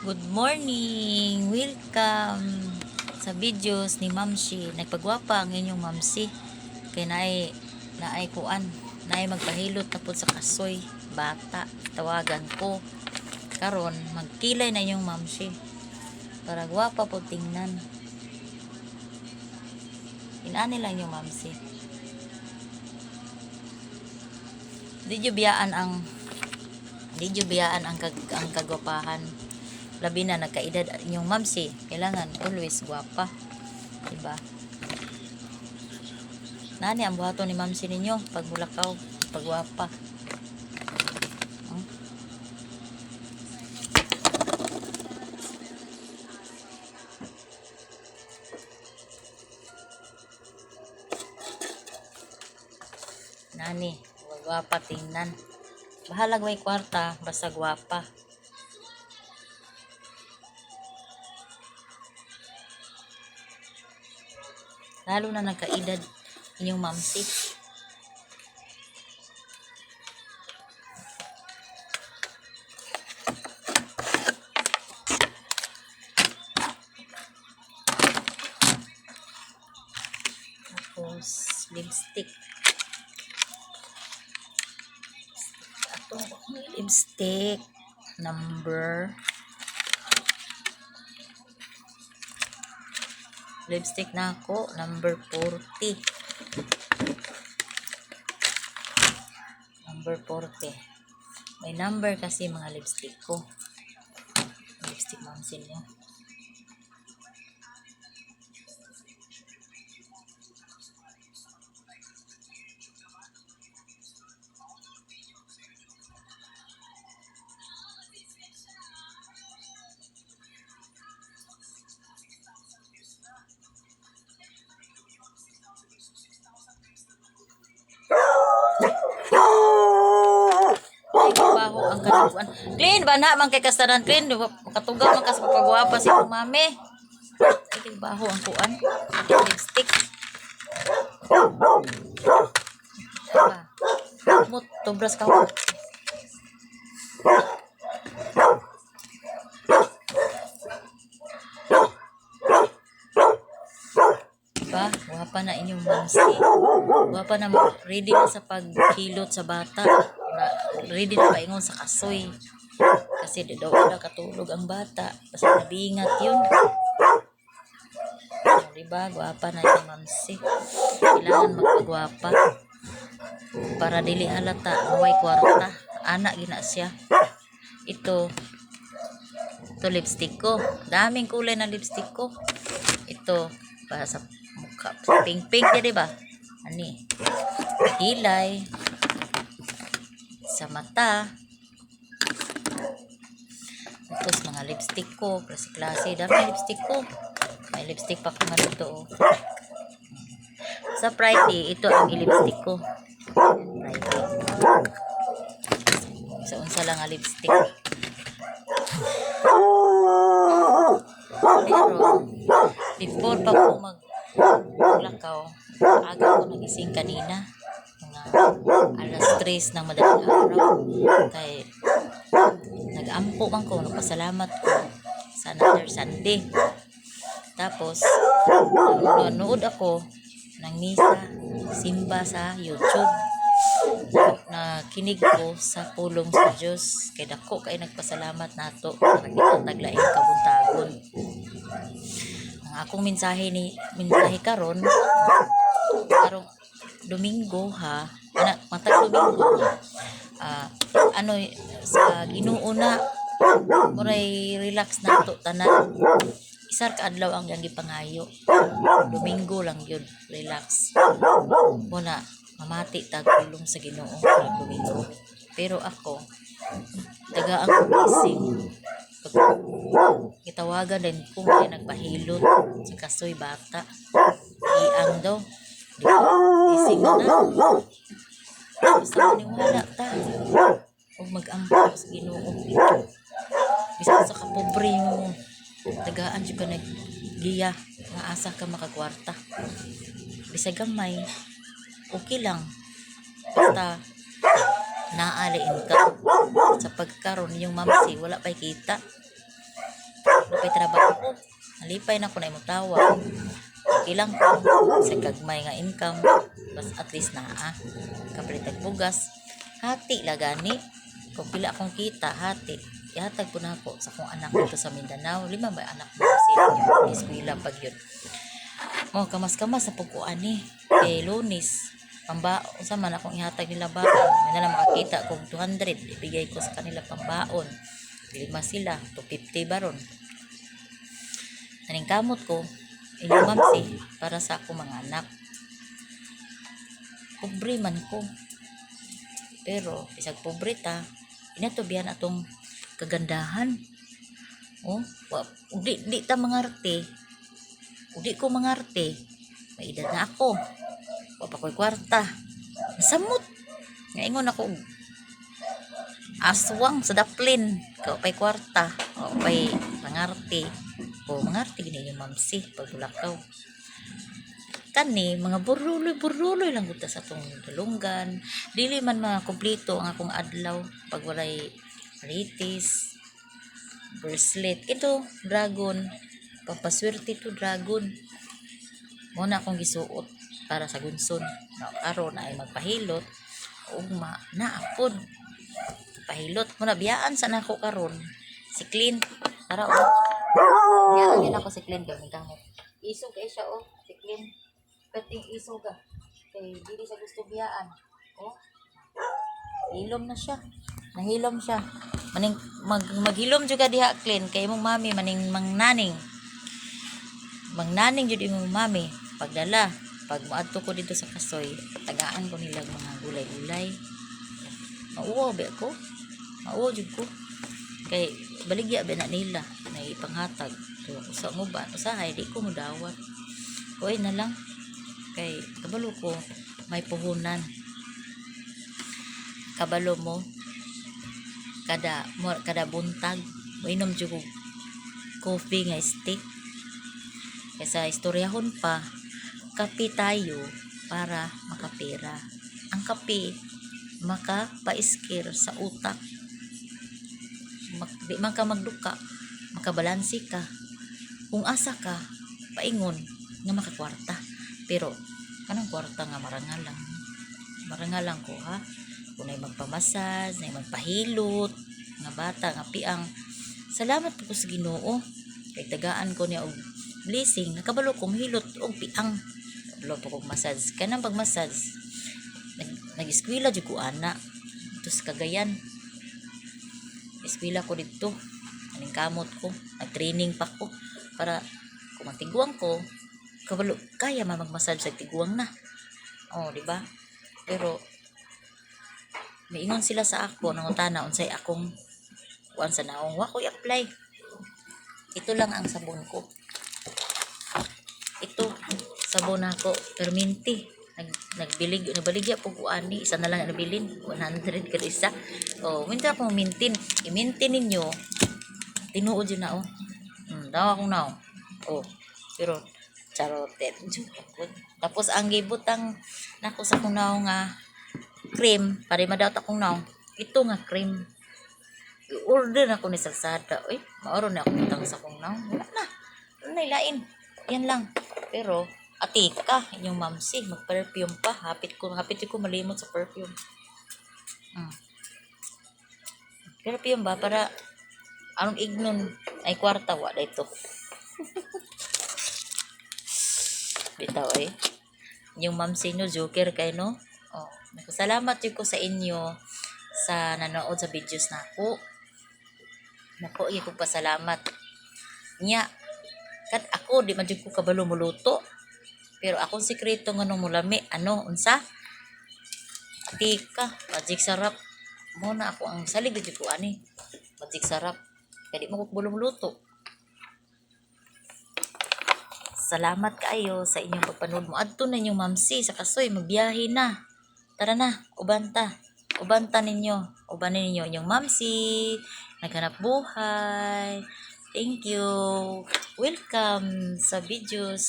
Good morning! Welcome sa videos ni Mamsi. Nagpagwapa ang inyong Mamsi. Kaya naay kuan. Naay magpahilot tapos sa kasoy. Bata. Tawagan ko. Karon magkilay na yung Mamsi. Para gwapa po tingnan. Inani lang yung Mamsi. Di biyaan ang kagwapahan. Labi na nagkaedad yung Mamsi, kailangan always gwapa, diba? Nani ang buhaton ni Mamsi ninyo pag mulakaw, pag gwapa. Nani, gwapa tingnan. Bahalag may kwarta, basta gwapa. Lalo na nagkaedad inyong Mamsi. Tapos, lipstick. Ito, lipstick. Lipstick na ako, number 40. Number 40. May number kasi mga lipstick ko. Lipstick Mamsi niyo. Baho ang kaduguan. Clean ba na man kay kastaran clean, katugaw man kas pagwapa si mami. Kay baho ang kuan. Lipstick. Mut tobras ka. Diba? Wapa na inyong Mamsi. Wapa na ready na sa paghilot sa bata. Ready na paingon sa kasoy. Kasi daw wala katulog ang bata. Kasi nabingat yun. Diba? Gwapa na yung Mamsi. Kailangan magpagwapa. Para dili halata. Huway kwarta. Anak gina siya. Ito lipstick ko. Daming kulay na lipstick ko. Ito para sa mukha. Pink-pink niya, diba? Ani? Kilay. Sa mata. Tapos mga lipstick ko. Klase-klase. Dami lipstick ko. May lipstick pa ko nga dito. Oh. Sa Friday, ito ang lipstick ko. Friday. Sa unsa lang ang lipstick. Pero, before pa ko maglakaw, aga ko nagising kanina. Mga alas 3 ng madaling araw. Kaya, nag-ampo man ko, nagpasalamat ko sa another Sunday. Tapos, nanood ako ng misa, simba sa YouTube. Na kinig ko sa pulong sa Diyos. Kaya dako kay nagpasalamat nato para kita taglaing kabuntagon. Ang akong mensahe karon Domingo ha. Matag Domingo. Sa Ginoo na muray relax nato tanan. Isar ka adlaw ang yang gipangayo. Domingo lang yun, relax. Muna mamati tagulong sa Ginoo sa Domingo. Pero ako daga ang gising. Itawagan din kung kaya nagpahilot sa kasoy bata. Iang daw. Gising na. Basta maniwala ta. Huwag mag-ampo sa Ginoo. Bisa sa kapobre mo. Tagaan siya ka naggiya. Nga asa ka makakwarta. Bisa gamay. Okay lang. Basta naaliin ka. Sa pagkaroon yung Mamsi, wala pa'y kita. napay trabaho ko. Nalipay na ko na imong tawag. Okay lang ko sa kagmay nga income. Bas at least naa. Kapalitag bugas. Hati lagani. Kung pila akong kita, hati. Ihatag po na ako sa kong anak dito sa Mindanao. 5 ba anak mo sila yun? Eskwela pag yun. Oh, kamas-kamas sa pagkuan ni. Kay Lunis. Pambaon sa man akong ihatag nila baon. May nalang makakita kung 200. Ibigay ko sa kanila pambaon. 5 sila. 250 baron. Naning kamot ko. Mamsi para sa ako mga anak. Pobre man ko. Pero, isag pobre ta. Inatubihan atong kagandahan. Oh, di ta mangarte. Udi ko mangarte. May edad na ako. Wa pa ko'y kwarta. Nasamot. Ngaingon ako. Aswang sa daplin. Kao pa'y kwarta. Kao pa'y mangarte. O mangarte gini yung mamsi. Pagulakaw. Kani, mga buruloy lang gud sa atong dalunggan. Dili man mga kompleto ang akong adlaw. Pag walay marites, bracelet. Ito, dragon. Papaswerte to dragon. Muna akong gisuot para sa gunson. Karon na ay magpahilot. Ugma, naapod. Pahilot. Muna, biyaan sa nako karon. Si Clint. Tara, oh. Biyaan din ako si Clint. Gamit kamot. Isog kay siya, oh. Si Clint. Kating isog ka. Kay dili sa gusto biyaan. Oh. Hilom na siya. Nahilom siya. Maning maghilom juga diha Clint. Kay imong mami maning mangnaning. Mangnaning jud imong mami. Pagdala. Pag maadto ko dito sa kasoy, tagaan ko nila mga gulay-gulay. Mauwaw ba ako? Mauwaw jud ko. Kay baligya ba na nila na ipanghatag. So, usa mo ba? Usahay, di ko mo dawat. Kuhay na lang. Kay kabalo ko, may puhunan. Kabalo mo, kada buntag, mainom jud ko coffee nga stick. Kaysa istoryahon pa, kape tayo para makapera. Ang kape, makapaiskir sa utak. Di man ka magduka, makabalansi ka. Kung asa ka, paingon nga makakwarta. Pero, kanang kwarta nga marangal lang. Marangal lang ko ha. Kung na'y magpamasas, na'y magpahilot, nga bata, nga piang. Salamat po sa Ginoo. Kay tagaan ko niya og blessing. Nakabalo kong hilot og piang. Kabalo po kong massage. Kanang pagmassage, nag-eskwela dyan ko ana. Ito sa Cagayan. Eskwela ko dito. Aning kamot ko. Nag-training pa ko. Para kung matiguang ko, kabalo, kaya magmassage sa tiguang na. Oh, di ba? Pero, maingon sila sa ako, nangutana, unsay akong, kuan sa naong, wako'y apply. Ito lang ang sabon ko. Ito, sabon ako, perminti. Nabaligya po ko ani, isa na lang nabilin, 100 kada isa. Oh, minta akong mintin. I-mintin ninyo, tinuod yun na, oh. Daw akong na, oh. Pero, charotet. Tapos, ang gibutang nako sa kong naong nga cream, para madawat akong naong, ito nga cream. I-order na ako ni Salsada. Uy, maoro na ako utang sa kong naong. Wala na. Wala na ilain. Yan lang. Pero, atika, inyong mamsi, mag-perfume pa. Hapit ko malimot sa perfume. Perfume ba? Para, anong ignon, ay kwarta, wala ito. Bitaw eh. Yung mamsi nyo, joker kayo, no? Oh, salamat ko sa inyo sa nanood sa videos na ako. Nako, iya ko pasalamat. Nya, kat ako, di man ko kabalo muluto. Pero akong sikreto nga nung mulami, unsa? Atika, magic sarap. Muna ako ang salig di ko ani. Magic sarap. Kaya di mo ko muluto. Salamat kayo sa inyong pagpanood mo. Adto na inyong mamsi sa kasoy, magbiyahe na. Tara na, ubanta. Ubanta ninyo. Ubanin ninyo inyong mamsi. Naghanap buhay. Thank you. Welcome sa videos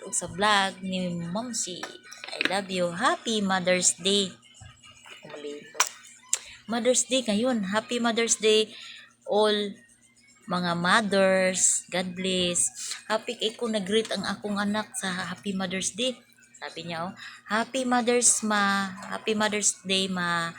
o sa vlog ni Momsi. I love you. Happy Mother's Day. Mother's Day ngayon. Happy Mother's Day all mga mothers, God bless. Happy kay ko nag-greet ang akong anak sa Happy Mother's Day. Sabi niya, oh, Happy Mother's Ma, Happy Mother's Day Ma.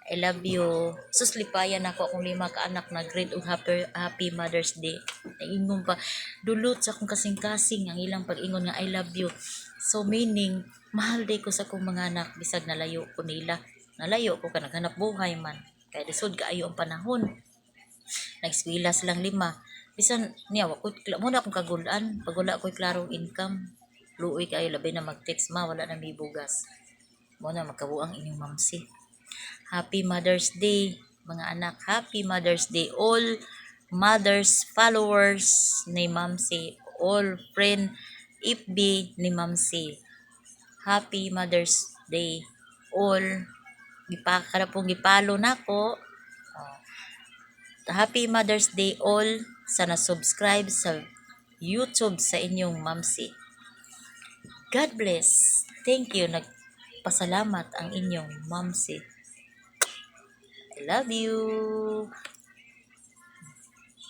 I love you. Suslipayan ako akong 5 ka anak na great og happy Mother's Day. Naingon pa dulot sa akong kasing-kasing ang ilang pag-ingon nga I love you. So meaning mahal day ko sa akong mga anak bisag nalayo ko nila. Nalayo ko ka naghanap buhay man. Kaya lisod kaayo ang panahon. Nag-eskwela silang 5. Bisan niya wa ko mo na akong kagulan pag wala ko'y klarong income. Luoy kayo labi na mag-text ma wala na mibugas. Mo na magkabuang inyong mamsi. Happy Mother's Day, mga anak. Happy Mother's Day. All mothers, followers ni Mamsi. All friend, FB ni Mamsi. Happy Mother's Day. All, kada pong gipalo nako. Happy Mother's Day all sa na-subscribe sa YouTube sa inyong Mamsi. God bless. Thank you. Nagpasalamat ang inyong Mamsi. I love you.